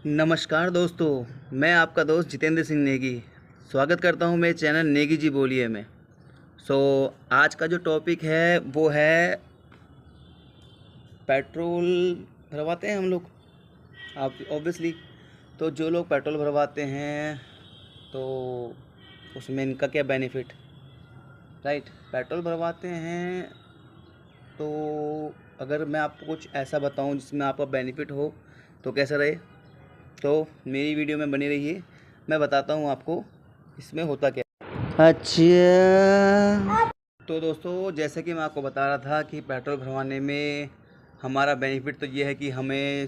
नमस्कार दोस्तों, मैं आपका दोस्त जितेंद्र सिंह नेगी स्वागत करता हूं मेरे चैनल नेगी जी बोलिए में। आज का जो टॉपिक है वो है पेट्रोल भरवाते हैं हम लोग, आप ऑब्वियसली। तो जो लोग पेट्रोल भरवाते हैं तो उसमें इनका क्या बेनिफिट, राइट। पेट्रोल भरवाते हैं तो अगर मैं आपको कुछ ऐसा बताऊं जिसमें आपका बेनिफिट हो तो कैसा रहे, तो मेरी वीडियो में बनी रहिए। मैं बताता हूँ आपको इसमें होता क्या। अच्छा, तो दोस्तों जैसे कि मैं आपको बता रहा था कि पेट्रोल भरवाने में हमारा बेनिफिट तो ये है कि हमें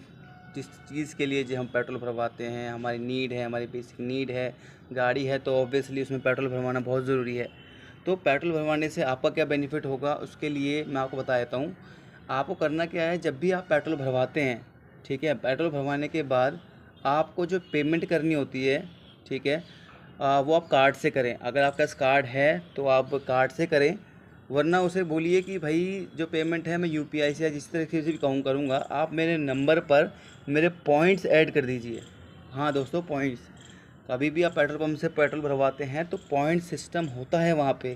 जिस चीज़ के लिए जो हम पेट्रोल भरवाते हैं, हमारी नीड है, हमारी बेसिक नीड है, गाड़ी है, तो ऑब्वियसली उसमें पेट्रोल भरवाना बहुत ज़रूरी है। तो पेट्रोल भरवाने से आपका क्या बेनिफिट होगा उसके लिए मैं आपको बता देता हूँ। आपको करना क्या है, जब भी आप पेट्रोल भरवाते हैं, ठीक है, पेट्रोल भरवाने के बाद आपको जो पेमेंट करनी होती है, ठीक है, वो आप कार्ड से करें। अगर आपके पास कार्ड है तो आप कार्ड से करें, वरना उसे बोलिए कि भाई जो पेमेंट है मैं यूपीआई से या जिस तरीके से भी करूँगा, आप मेरे नंबर पर मेरे पॉइंट्स ऐड कर दीजिए। हाँ दोस्तों, पॉइंट्स। कभी भी आप पेट्रोल पंप से पेट्रोल भरवाते हैं तो पॉइंट सिस्टम होता है वहाँ पे।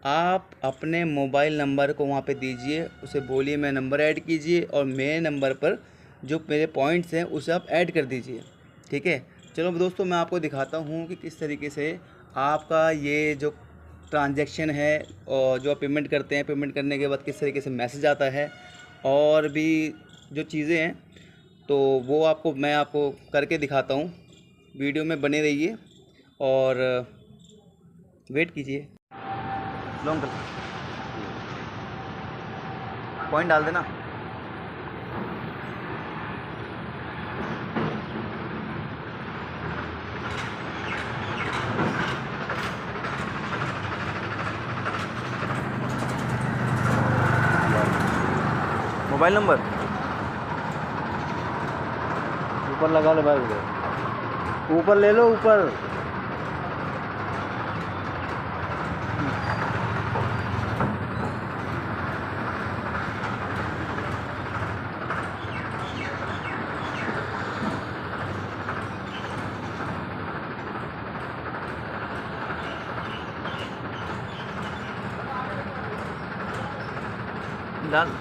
आप अपने मोबाइल नंबर को वहाँ पे दीजिए, उसे बोलिए मैं नंबर ऐड कीजिए और मेरे नंबर पर जो मेरे पॉइंट्स हैं उसे आप ऐड कर दीजिए, ठीक है। चलो दोस्तों, मैं आपको दिखाता हूँ कि किस तरीके से आपका ये जो ट्रांजैक्शन है और जो आप पेमेंट करते हैं, पेमेंट करने के बाद किस तरीके से मैसेज आता है और भी जो चीज़ें हैं, तो वो मैं आपको करके दिखाता हूँ। वीडियो में बने रहिए और वेट कीजिए। लॉन्ग पॉइंट डाल देना। मोबाइल नंबर ऊपर लगा ले भाई, उधर ऊपर ले लो, ऊपर। डाल।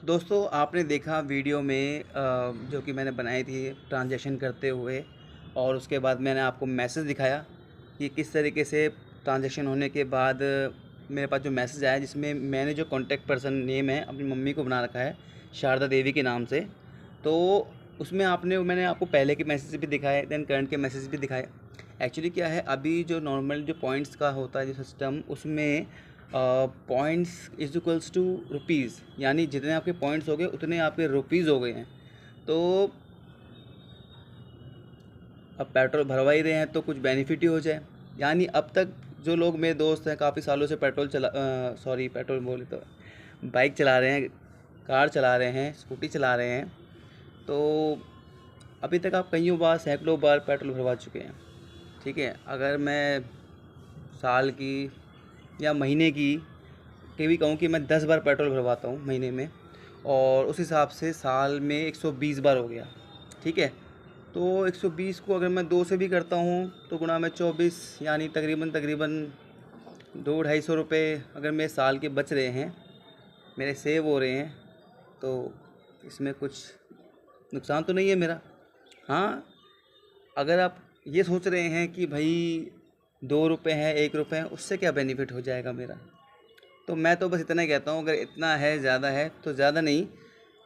दोस्तों आपने देखा वीडियो में जो कि मैंने बनाई थी ट्रांजैक्शन करते हुए, और उसके बाद मैंने आपको मैसेज दिखाया कि किस तरीके से ट्रांजैक्शन होने के बाद मेरे पास जो मैसेज आया, जिसमें मैंने जो कॉन्टैक्ट पर्सन नेम है अपनी मम्मी को बना रखा है शारदा देवी के नाम से। तो उसमें मैंने आपको पहले के मैसेज भी दिखाए, देन करंट के मैसेज भी दिखाए। एक्चुअली क्या है, अभी जो नॉर्मल जो पॉइंट्स का होता है जो सिस्टम, उसमें points is equals to rupees, यानी जितने आपके पॉइंट्स हो गए उतने आपके रुपीज़ हो गए हैं। तो अब पेट्रोल भरवा ही रहे हैं तो कुछ बेनिफिट ही हो जाए। यानी अब तक जो लोग मेरे दोस्त हैं, काफ़ी सालों से पेट्रोल बोले तो बाइक चला रहे हैं, कार चला रहे हैं, स्कूटी चला रहे हैं, तो अभी तक आप कईयों बार, सैकड़ों बार पेट्रोल भरवा चुके हैं, ठीक है। अगर मैं साल की या महीने की भी कहूँ कि मैं 10 बार पेट्रोल भरवाता हूँ महीने में, और उस हिसाब से साल में 120 बार हो गया, ठीक है। तो 120 को अगर मैं 2 से भी करता हूँ तो गुणा में 24 यानी तकरीबन 200-250 रुपये अगर मेरे साल के बच रहे हैं, मेरे सेव हो रहे हैं, तो इसमें कुछ नुकसान तो नहीं है मेरा। हाँ, अगर आप ये सोच रहे हैं कि भाई 2 रुपये हैं, 1 रुपये हैं, उससे क्या बेनिफिट हो जाएगा मेरा, तो मैं तो बस इतना ही कहता हूँ, अगर इतना है, ज़्यादा है तो ज़्यादा नहीं,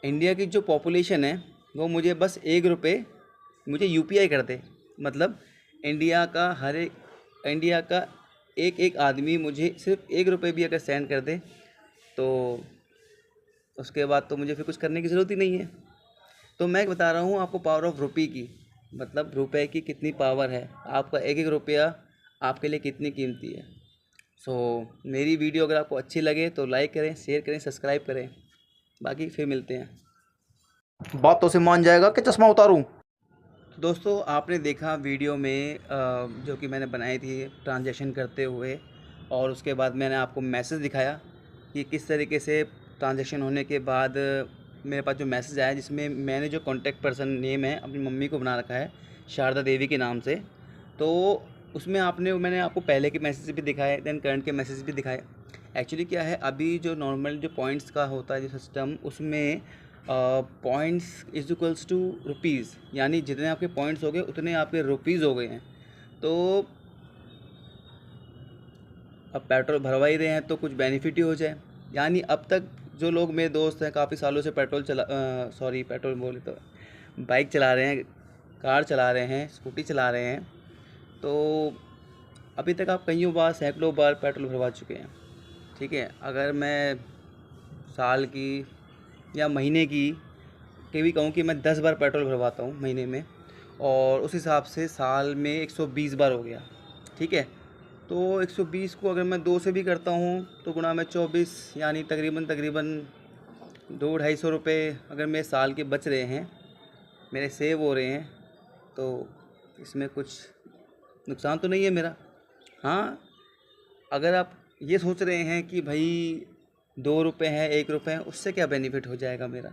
इंडिया की जो पॉपुलेशन है वो मुझे बस 1 रुपये मुझे यूपीआई कर दे। मतलब इंडिया का एक एक आदमी मुझे सिर्फ 1 रुपये भी अगर सेंड कर दे, तो उसके बाद तो मुझे फिर कुछ करने की ज़रूरत ही नहीं है। तो मैं बता रहा हूँ आपको पावर ऑफ रुपी की, मतलब रुपए की कितनी पावर है, आपका एक एक रुपया आपके लिए कितनी कीमती है। मेरी वीडियो अगर आपको अच्छी लगे तो लाइक करें, शेयर करें, सब्सक्राइब करें। बाकी फिर मिलते हैं। बातों से मान जाएगा कि चश्मा उतारूं। दोस्तों, आपने देखा वीडियो में जो कि मैंने बनाई थी ट्रांजैक्शन करते हुए, और उसके बाद मैंने आपको मैसेज दिखाया कि किस तरीके से ट्रांजैक्शन होने के बाद मेरे पास जो मैसेज आया, जिसमें मैंने जो कॉन्टैक्ट पर्सन नेम है अपनी मम्मी को बना रखा है शारदा देवी के नाम से। तो उसमें मैंने आपको पहले के मैसेज भी दिखाए, देन करंट के मैसेज भी दिखाए। एक्चुअली क्या है, अभी जो नॉर्मल जो पॉइंट्स का होता है जो सिस्टम, उसमें points is equals to rupees, यानी जितने आपके पॉइंट्स हो गए उतने आपके रुपीज़ हो गए हैं। तो अब पेट्रोल भरवा ही रहे हैं तो कुछ बेनिफिट ही हो जाए। यानी अब तक जो लोग मेरे दोस्त हैं, काफ़ी सालों से पेट्रोल बोले तो बाइक चला रहे हैं, कार चला रहे हैं, स्कूटी चला रहे हैं, तो अभी तक आप कईयों बार, सैकड़ों बार पेट्रोल भरवा चुके हैं। ठीक है, अगर मैं साल की या महीने की भी कहूँ कि मैं 10 बार पेट्रोल भरवाता हूँ महीने में, और उस हिसाब से साल में 120 बार हो गया। ठीक है, तो 120 को अगर मैं 2 से भी करता हूँ तो गुणा में 24 यानी तकरीबन 200-250 रुपये अगर मेरे साल के बच रहे हैं, मेरे सेव हो रहे हैं, तो इसमें कुछ नुकसान तो नहीं है मेरा। हाँ, अगर आप ये सोच रहे हैं कि भाई 2 रुपये हैं, 1 रुपये हैं, उससे क्या बेनिफिट हो जाएगा मेरा,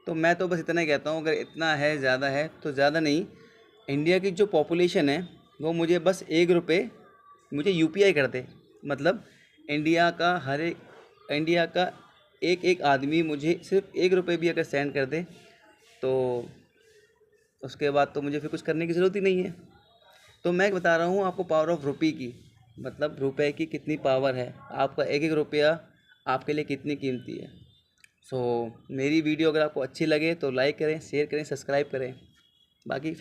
तो मैं तो बस इतना ही कहता हूँ, अगर इतना है, ज़्यादा है तो ज़्यादा नहीं, इंडिया की जो पॉपुलेशन है वो मुझे बस 1 रुपये मुझे यूपीआई कर दे। मतलब इंडिया का एक एक आदमी मुझे सिर्फ 1 रुपये भी अगर सेंड कर दे, तो उसके बाद तो मुझे फिर कुछ करने की ज़रूरत ही नहीं है। तो मैं बता रहा हूँ आपको पावर ऑफ रुपी की, मतलब रुपए की कितनी पावर है, आपका एक एक रुपया आपके लिए कितनी कीमती है। मेरी वीडियो अगर आपको अच्छी लगे तो लाइक करें, शेयर करें, सब्सक्राइब करें। बाकी फिर